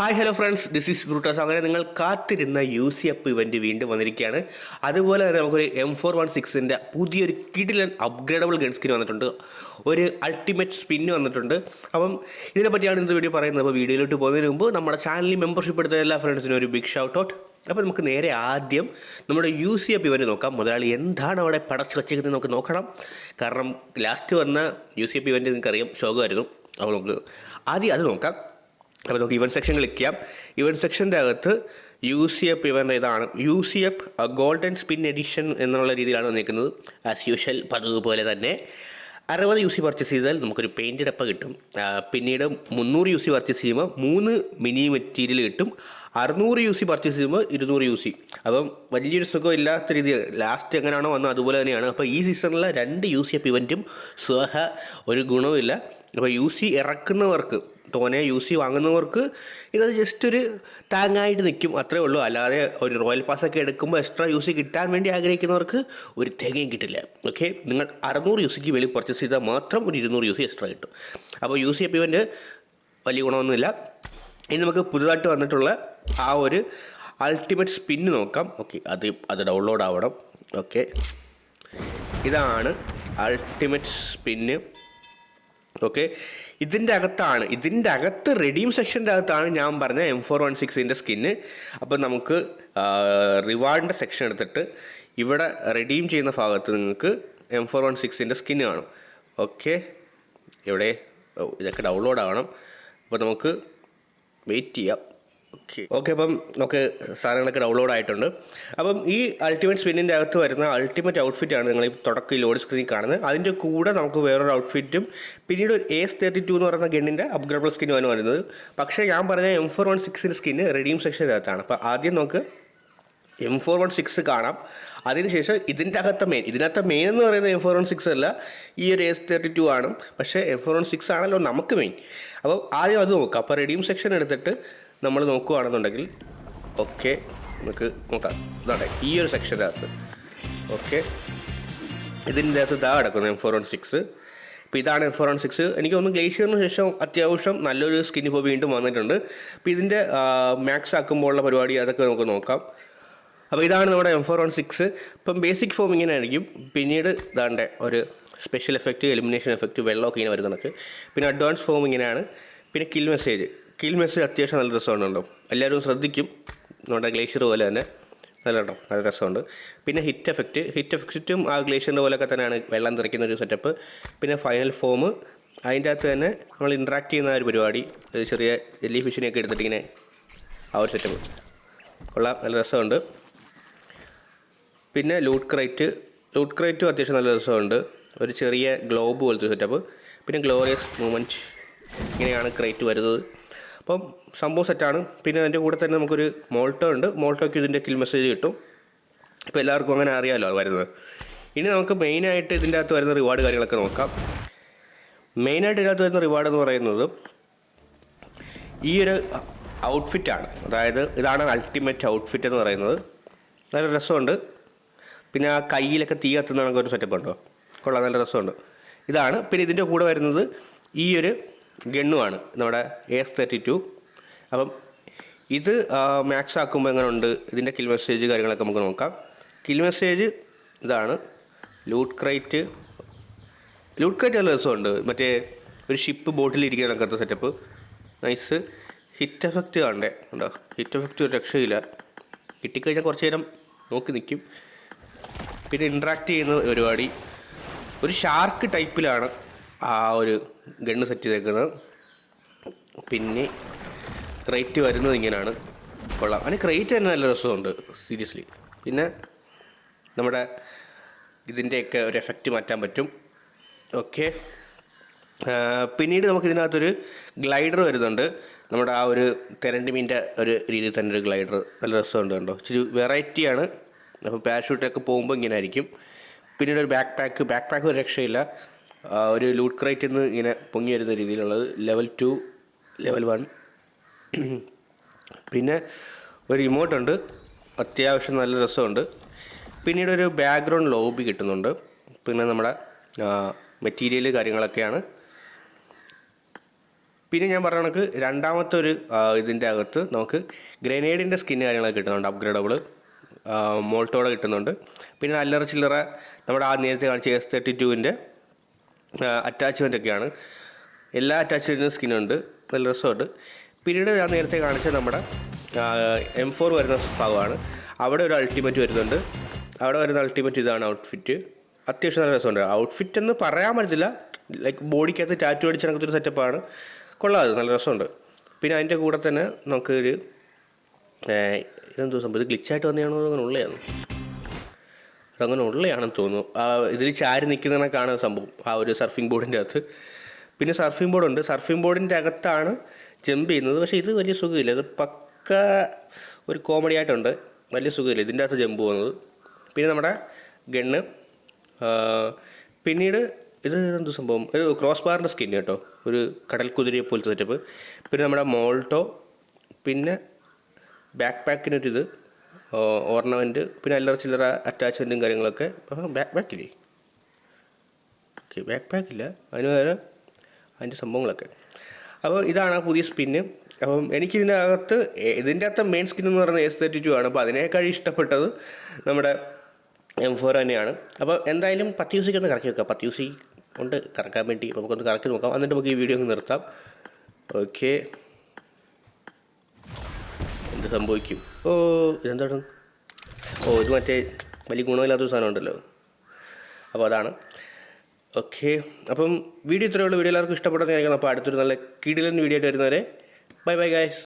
Hi hello friends, this is Brutus. അങ്ങനെ നിങ്ങൾ കാത്തിരുന്ന UCF ഇവൻറ്റ് വീണ്ടും വന്നിരിക്കുകയാണ്. അതുപോലെ തന്നെ നമുക്കൊരു M416ൻ്റെ പുതിയൊരു കിടിലൻ അപ്ഗ്രേഡബിൾ ഗൺ സ്കിൻ വന്നിട്ടുണ്ട്. ഒരു അൾട്ടിമേറ്റ് സ്പിന്ന് വന്നിട്ടുണ്ട്. അപ്പം ഇതിനെപ്പറ്റിയാണ് ഇന്നത്തെ വീഡിയോ പറയുന്നത്. അപ്പോൾ വീഡിയോയിലോട്ട് പോകുന്നതിന് മുമ്പ് നമ്മുടെ ചാനലിൽ മെമ്പർഷിപ്പ് എടുത്ത എല്ലാ ഫ്രണ്ട്സിനും ഒരു ബിഗ് ഷൗട്ട് ഔട്ട്. അപ്പോൾ നമുക്ക് നേരെ ആദ്യം നമ്മുടെ UCF ഇവൻറ്റ് നോക്കാം. മുതലാളി എന്താണ് അവിടെ പടച്ച് വച്ചേക്കുന്നത് നമുക്ക് നോക്കണം. കാരണം ലാസ്റ്റ് വന്ന UCF ഇവൻറ്റ് നിങ്ങൾക്കറിയാം, ശോകമായിരുന്നു. അപ്പോൾ നമുക്ക് ആദ്യം അത് നോക്കാം. അപ്പോൾ നമുക്ക് ഇവൻറ്റ് സെക്ഷൻ ക്ലിക്ക് ചെയ്യാം. ഇവൻറ്റ് സെക്ഷൻ്റെ അകത്ത് UCF ഇവൻ്റ് ഇതാണ്. UCF ഗോൾഡൻ സ്പിൻ എഡിഷൻ എന്നുള്ള രീതിയിലാണ് വന്നിരിക്കുന്നത്. ആസ് യൂഷ്വൽ പതിവ് പോലെ തന്നെ 60 UC പർച്ചേസ് ചെയ്താൽ നമുക്കൊരു പെയിൻറ്റ് ഡപ്പ കിട്ടും. പിന്നീട് 300 UC പർച്ചേസ് ചെയ്യുമ്പോൾ 3 മിനി മെറ്റീരിയൽ കിട്ടും. 600 UC പർച്ചേസ് ചെയ്യുമ്പോൾ 200 UC. അപ്പം വലിയൊരു സുഖം ഇല്ലാത്ത രീതി ലാസ്റ്റ് എങ്ങനെയാണോ വന്നത് അതുപോലെ തന്നെയാണ്. അപ്പോൾ ഈ സീസണിലെ 2 UCF ഇവൻറ്റും സ്വഹ ഒരു ഗുണവുമില്ല. അപ്പോൾ UC ഇറക്കുന്നവർക്ക്, തോനെ UC വാങ്ങുന്നവർക്ക് ഇതൊരു ജസ്റ്റ് ഒരു ടാങ്ങായിട്ട് നിൽക്കും, അത്രേ ഉള്ളൂ. അല്ലാതെ ഒരു റോയൽ പാസ്സൊക്കെ എടുക്കുമ്പോൾ എക്സ്ട്രാ UC കിട്ടാൻ വേണ്ടി ആഗ്രഹിക്കുന്നവർക്ക് ഒരു തികയും കിട്ടില്ല. ഓക്കെ, നിങ്ങൾ 600 UCക്ക് വെളി പർച്ചേസ് ചെയ്താൽ മാത്രം ഒരു 200 UC എക്സ്ട്രാ കിട്ടും. അപ്പോൾ UCF ഇവൻ്റ് വലിയ ഗുണമൊന്നുമില്ല. ഇനി നമുക്ക് പുതുതായിട്ട് വന്നിട്ടുള്ള ആ ഒരു അൾട്ടിമേറ്റ് സ്പിന്ന് നോക്കാം. ഓക്കെ, അത് ഡൗൺലോഡ് ആവണം. ഓക്കെ, ഇതാണ് അൾട്ടിമേറ്റ് സ്പിന്ന്. ഓക്കെ, ഇതിൻ്റെ അകത്ത് റെഡീം സെക്ഷൻ്റെ അകത്താണ് ഞാൻ പറഞ്ഞ M416ൻ്റെ സ്കിന്ന്. അപ്പോൾ നമുക്ക് റിവാർഡിൻ്റെ സെക്ഷൻ എടുത്തിട്ട് ഇവിടെ റെഡീം ചെയ്യുന്ന ഭാഗത്ത് നിങ്ങൾക്ക് M416ൻ്റെ സ്കിന്ന് കാണും. ഓക്കെ, ഇവിടെ ഇതൊക്കെ ഡൗൺലോഡ് ആവണം. അപ്പോൾ നമുക്ക് വെയിറ്റ് ചെയ്യാം. ഓക്കെ, അപ്പം നമുക്ക് സാധനങ്ങളൊക്കെ ഡൗൺലോഡ് ആയിട്ടുണ്ട്. അപ്പം ഈ അൾട്ടിമേറ്റ് സ്പിന്നിൻ്റെ അകത്ത് വരുന്ന അൾട്ടിമേറ്റ് ഔട്ട്ഫിറ്റാണ് നിങ്ങൾ ഈ തുടക്കം ലോഡ് സ്ക്രീനിൽ കാണുന്നത്. അതിൻ്റെ കൂടെ നമുക്ക് വേറൊരു ഔട്ട്ഫിറ്റും പിന്നീട് ഒരു AS32 എന്ന് പറയുന്ന ഗണ്ണിൻ്റെ അപ്ഗ്രേഡബിൾ സ്കിന്നുമാണ് വരുന്നത്. പക്ഷേ ഞാൻ പറഞ്ഞ M416ൻ്റെ സ്കിന്ന് റെഡീം സെക്ഷൻ്റെ അകത്താണ്. അപ്പോൾ ആദ്യം നമുക്ക് M416 കാണാം. അതിനുശേഷം ഇതിനകത്തെ മെയിൻ എന്ന് പറയുന്നത് M416 അല്ല, ഈ ഒരു AS32 ആണ്. പക്ഷേ M416 ആണല്ലോ നമുക്ക് മെയിൻ. അപ്പോൾ ആദ്യം അത് നോക്കാം. അപ്പോൾ റെഡീം സെക്ഷൻ എടുത്തിട്ട് നമ്മൾ നോക്കുകയാണെന്നുണ്ടെങ്കിൽ ഓക്കെ, നമുക്ക് നോക്കാം. ഇതാണ് ഈ ഒരു സെക്ഷൻ്റെ അകത്ത്. ഓക്കെ, ഇതിൻ്റെ അകത്ത് ഇതാ കിടക്കുന്നു M416. അപ്പോൾ ഇതാണ് M416. എനിക്ക് തോന്നുന്നു ഗ്ലേഷ്യറിന് ശേഷം അത്യാവശ്യം നല്ലൊരു സ്കിൻ ഇപ്പോൾ വീണ്ടും വന്നിട്ടുണ്ട്. അപ്പോൾ ഇതിൻ്റെ മാക്സ് ആക്കുമ്പോഴുള്ള പരിപാടി അതൊക്കെ നമുക്ക് നോക്കാം. അപ്പോൾ ഇതാണ് നമ്മുടെ M416. ഇപ്പം ബേസിക് ഫോം ഇങ്ങനെ ആയിരിക്കും. പിന്നീട് ഇതാണ്ട് ഒരു സ്പെഷ്യൽ എഫക്റ്റ്, എലിമിനേഷൻ എഫക്റ്റ്, വെള്ളമൊക്കെ ഇങ്ങനെ വരുന്നതൊക്കെ. പിന്നെ അഡ്വാൻസ് ഫോം ഇങ്ങനെയാണ്. പിന്നെ കിൽ മെസ്സേജ് അത്യാവശ്യം നല്ല രസമുണ്ടോ, എല്ലാവരും ശ്രദ്ധിക്കും. നമ്മുടെ ഗ്ലേഷ്യർ പോലെ തന്നെ നല്ല രസമുണ്ട്. പിന്നെ ഹിറ്റ് എഫക്റ്റും ആ ഗ്ലേഷ്യറിൻ്റെ പോലെയൊക്കെ തന്നെയാണ്, വെള്ളം തെറിക്കുന്ന ഒരു സെറ്റപ്പ്. പിന്നെ ഫൈനൽ ഫോം, അതിൻ്റെ അകത്ത് തന്നെ നമ്മൾ ഇൻട്രാക്ട് ചെയ്യുന്ന ഒരു പരിപാടി, ചെറിയ ജെല്ലി ഫിഷിനെയൊക്കെ എടുത്തിട്ടിങ്ങനെ ആ ഒരു സെറ്റപ്പ് കൊള്ളാം, നല്ല രസമുണ്ട്. പിന്നെ ലൂട്ട് ക്രൈറ്റും അത്യാവശ്യം നല്ല രസമുണ്ട്. ഒരു ചെറിയ ഗ്ലോബ് പോലത്തെ സെറ്റപ്പ്. പിന്നെ ഗ്ലോറിയസ് മൂവ്മെൻറ്റ്, ഇങ്ങനെയാണ് ക്രൈറ്റ് വരുന്നത്. അപ്പം സംഭവം സെറ്റാണ്. പിന്നെ അതിൻ്റെ കൂടെ തന്നെ നമുക്കൊരു മോൾട്ടോയ്ക്ക് ഇതിൻ്റെ കിൽ മെസ്സേജ് കിട്ടും. ഇപ്പോൾ എല്ലാവർക്കും അങ്ങനെ അറിയാമല്ലോ വരുന്നത്. ഇനി നമുക്ക് മെയിനായിട്ട് ഇതിൻ്റെ അകത്ത് വരുന്ന റിവാർഡ് കാര്യങ്ങളൊക്കെ നോക്കാം. മെയിനായിട്ട് ഇതിനകത്ത് വരുന്ന റിവാർഡ് എന്ന് പറയുന്നത് ഈ ഒരു ഔട്ട്ഫിറ്റാണ്. അതായത് ഇതാണ് അൾട്ടിമേറ്റ് ഔട്ട്ഫിറ്റ് എന്ന് പറയുന്നത്. നല്ല രസമുണ്ട്. പിന്നെ ആ കയ്യിലൊക്കെ തീ കത്തുന്ന ഒരു സെറ്റപ്പ് ഉണ്ടോ, കൊള്ളാം, നല്ല രസമുണ്ട്. ഇതാണ്. പിന്നെ ഇതിൻ്റെ കൂടെ വരുന്നത് ഈ ഒരു ഗണ്ണുമാണ്, നമ്മുടെ AS32. അപ്പം ഇത് മാക്സ് ആക്കുമ്പോൾ എങ്ങനെ ഉണ്ട്, ഇതിൻ്റെ കിൽ മെസ്സേജ് കാര്യങ്ങളൊക്കെ നമുക്ക് നോക്കാം. കിൽ മെസ്സേജ് ഇതാണ്. ലൂട്ട് ക്രൈറ്റ് നല്ല രസമുണ്ട്. മറ്റേ ഒരു ഷിപ്പ് ബോട്ടിലിരിക്കാനൊക്കെ സെറ്റപ്പ്, നൈസ്. ഹിറ്റ് എഫക്റ്റ് കാണണ്ടേ, ഉണ്ടോ, ഹിറ്റ് എഫക്റ്റ് ഒരു രക്ഷയില്ല. കിട്ടിക്കഴിഞ്ഞാൽ കുറച്ച് നേരം നോക്കി നിൽക്കും. പിന്നെ ഇൻട്രാക്ട് ചെയ്യുന്ന പരിപാടി, ഒരു ഷാർക്ക് ടൈപ്പിലാണ് ആ ഒരു ഗണ്ണ് സെറ്റ് ചെയ്തേക്കുന്നത്. പിന്നെ ക്രൈറ്റ് വരുന്നത് ഇങ്ങനെയാണ്, കൊള്ളാം. അതിന് ക്രൈറ്റ് തന്നെ നല്ല രസമുണ്ട് സീരിയസ്ലി. പിന്നെ നമ്മുടെ ഇതിൻ്റെയൊക്കെ ഒരു എഫക്റ്റ് മാറ്റാൻ പറ്റും. ഓക്കെ, പിന്നീട് നമുക്ക് ഇതിനകത്തൊരു ഗ്ലൈഡർ വരുന്നുണ്ട്. നമ്മുടെ ആ ഒരു തെരണ്ടിമീൻ്റെ ഒരു രീതിയിൽ തന്നെ ഒരു ഗ്ലൈഡർ നല്ല രസമുണ്ട്, കണ്ടോ, ഇച്ചിരി വെറൈറ്റിയാണ്. അപ്പോൾ പാരഷൂട്ടൊക്കെ പോകുമ്പോൾ ഇങ്ങനെ ആയിരിക്കും. പിന്നീട് ഒരു ബാക്ക് പാക്ക് ഒരു രക്ഷയില്ല. ഒരു ലൂട്ട് ക്രൈറ്റിൽ നിന്ന് ഇങ്ങനെ പൊങ്ങി വരുന്ന രീതിയിലുള്ളത്, ലെവൽ 2, ലെവൽ 1. പിന്നെ ഒരു ഇമോട്ടുണ്ട്, അത്യാവശ്യം നല്ല രസമുണ്ട്. പിന്നീട് ഒരു ബാക്ക്ഗ്രൗണ്ട് ലോബി കിട്ടുന്നുണ്ട്. പിന്നെ നമ്മുടെ മെറ്റീരിയൽ കാര്യങ്ങളൊക്കെയാണ്. പിന്നെ ഞാൻ പറഞ്ഞ കണക്ക് രണ്ടാമത്തെ ഒരു ഇതിൻ്റെ അകത്ത് നമുക്ക് ഗ്രനേഡിൻ്റെ സ്കിന്ന് കാര്യങ്ങളൊക്കെ കിട്ടുന്നുണ്ട്, അപ്ഗ്രേഡബിൾ മോൾട്ടോടെ കിട്ടുന്നുണ്ട്. പിന്നെ അല്ലറ ചില്ലറ നമ്മുടെ ആ നേരത്തെ കാണിച്ച S32ൻ്റെ അറ്റാച്ച്മെൻ്റ് ഒക്കെയാണ്. എല്ലാ അറ്റാച്ച്മെൻറ്റിനും സ്കിന്നുണ്ട്, നല്ല രസമുണ്ട്. പിന്നീട് ഞാൻ നേരത്തെ കാണിച്ച നമ്മുടെ M4 വരുന്ന ഭാഗമാണ്. അവിടെ ഒരു അൾട്ടിമേറ്റ് വരുന്നുണ്ട്. അവിടെ വരുന്ന അൾട്ടിമേറ്റ് ഇതാണ് ഔട്ട്ഫിറ്റ്. അത്യാവശ്യം നല്ല രസമുണ്ട്. ഔട്ട്ഫിറ്റ് എന്ന് പറയാൻ പറ്റത്തില്ല, ലൈക്ക് ബോഡിക്കകത്ത് ടാറ്റു അടിച്ച കണക്കത്തൊരു സെറ്റപ്പാണ്. കൊള്ളാം, അത് നല്ല രസമുണ്ട്. പിന്നെ അതിൻ്റെ കൂടെ തന്നെ നമുക്കൊരു ഇതെന്തോ സംഭവം, ഇത് ഗ്ലിച്ചായിട്ട് വന്നതാണോ അങ്ങനെ ഉള്ളതാണ്, അതങ്ങനെ ഉള്ളതാണെന്ന് തോന്നുന്നു. ഇതിൽ ചാരി നിൽക്കുന്നതിനെ കാണുന്ന സംഭവം ആ ഒരു സർഫിംഗ് ബോർഡിൻ്റെ അകത്ത്. പിന്നെ സർഫിംഗ് ബോർഡുണ്ട്. സർഫിംഗ് ബോർഡിൻ്റെ അകത്താണ് ജമ്പ് ചെയ്യുന്നത്. പക്ഷേ ഇത് വലിയ സുഖമില്ല, ഇത് പക്ക ഒരു കോമഡി ആയിട്ടുണ്ട്, വലിയ സുഖമില്ല ഇതിൻ്റെ അകത്ത് ജമ്പ് പോകുന്നത്. പിന്നെ നമ്മുടെ ഗണ്ണ്, പിന്നീട് ഇത് എന്ത് സംഭവം, ഒരു ക്രോസ് ബാറിൻ്റെ സ്കിൻ കേട്ടോ, ഒരു കടൽ കുതിരയെ പോലത്തെ സെറ്റപ്പ്. പിന്നെ നമ്മുടെ മോൾട്ടോ, പിന്നെ ബാക്ക് പാക്കിനൊരിത് ഓർണമെൻറ്റ്, പിന്നെ അല്ലറ ചില്ലറ അറ്റാച്ച്മെൻറ്റും കാര്യങ്ങളൊക്കെ. ബാക്ക് പാക്കില്ലേ, ഓക്കെ ബാക്ക് പാക്കില്ല, അതിന് വേറെ അതിൻ്റെ സംഭവങ്ങളൊക്കെ. അപ്പോൾ ഇതാണ് ആ പുതിയ സ്പിന്ന്. അപ്പം എനിക്കിതിൻ്റെ അകത്ത് മെയിൻ സ്കിൻ എന്ന് പറയുന്നത് S32 ആണ്. അപ്പോൾ അതിനേക്കാൾ ഇഷ്ടപ്പെട്ടത് നമ്മുടെ M4 തന്നെയാണ്. അപ്പോൾ എന്തായാലും 10 UC ഒന്ന് കറക്കി വെക്കാം. 10 UC കൊണ്ട് കറക്കാൻ വേണ്ടി നമുക്കൊന്ന് കറക്കി നോക്കാം, എന്നിട്ട് നമുക്ക് ഈ വീഡിയോ ഒന്ന് നിർത്താം. ഓക്കെ, എന്ത് സംഭവിക്കും? ഇതെന്താണ്? ഇത് മറ്റേ വലിയ ഗുണമില്ലാത്തൊരു സാധനം ഉണ്ടല്ലോ, അപ്പോൾ അതാണ്. ഓക്കെ, അപ്പം വീഡിയോ ഇത്രയേ ഉള്ളൂ. വീഡിയോ എല്ലാവർക്കും ഇഷ്ടപ്പെട്ടെന്ന് കാണിക്കണം. അപ്പോൾ അടുത്തൊരു നല്ല കിടിലൻ വീഡിയോ ആയിട്ട് വരുന്നവരെ ബൈ ബൈ ഗൈസ്.